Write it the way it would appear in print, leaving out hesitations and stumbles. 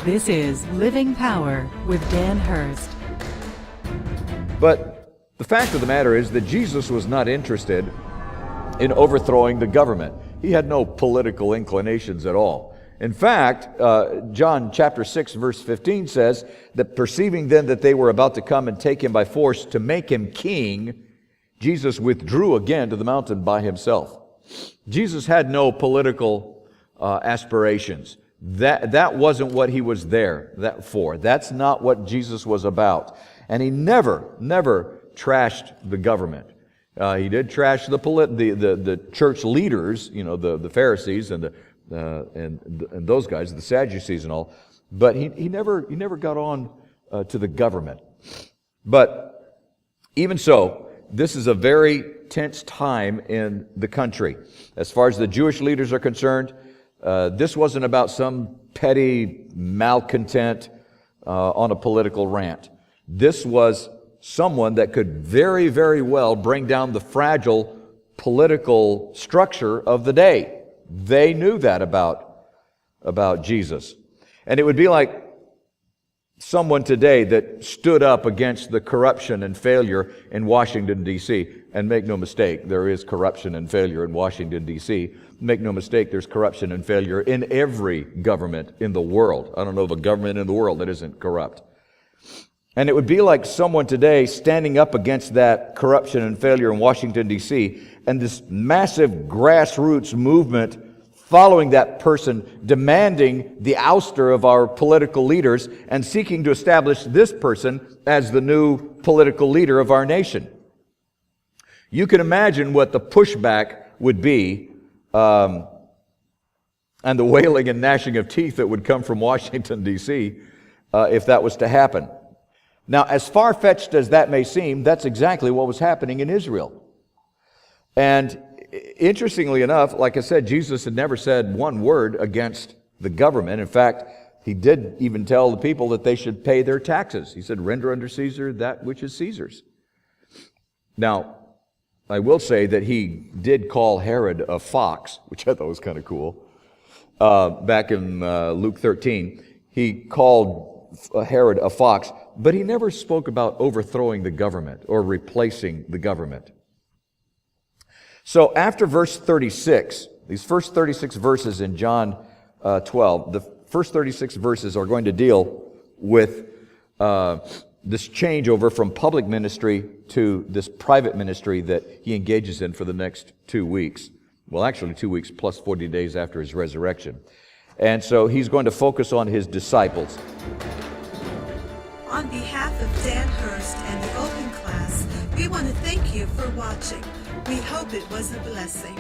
This is Living Power with Dan Hurst. But the fact of the matter is that Jesus was not interested in overthrowing the government. He had no political inclinations at all. In fact, John chapter 6 verse 15 says that perceiving then that they were about to come and take him by force to make him king, Jesus withdrew again to the mountain by himself. Jesus had no political aspirations. That wasn't what he was there for. That's not what Jesus was about. And he never trashed the government. He did trash the church leaders, the Pharisees and those guys, the Sadducees and all. But he never got on to the government. But even so, this is a very tense time in the country. As far as the Jewish leaders are concerned, this wasn't about some petty malcontent on a political rant. This was someone that could very, very well bring down the fragile political structure of the day. They knew that about Jesus. And it would be like someone today that stood up against the corruption and failure in Washington, D.C. And make no mistake, there is corruption and failure in Washington, D.C. Make no mistake, there's corruption and failure in every government in the world. I don't know of a government in the world that isn't corrupt. And it would be like someone today standing up against that corruption and failure in Washington, D.C., and this massive grassroots movement following that person, demanding the ouster of our political leaders and seeking to establish this person as the new political leader of our nation. You can imagine what the pushback would be and the wailing and gnashing of teeth that would come from Washington, D.C. If that was to happen. Now, as far-fetched as that may seem, that's exactly what was happening in Israel. And interestingly enough, like I said, Jesus had never said one word against the government. In fact, he did even tell the people that they should pay their taxes. He said, render unto Caesar that which is Caesar's. Now, I will say that he did call Herod a fox, which I thought was kind of cool. Back in Luke 13, he called Herod a fox, but he never spoke about overthrowing the government or replacing the government. So after verse 36, these first 36 verses in John 12, the first 36 verses are going to deal with this changeover from public ministry to this private ministry that he engages in for the next 2 weeks. Well, actually 2 weeks plus 40 days after his resurrection. And so he's going to focus on his disciples. On behalf of Dan Hurst and the Open Class, we want to thank you for watching. We hope it was a blessing.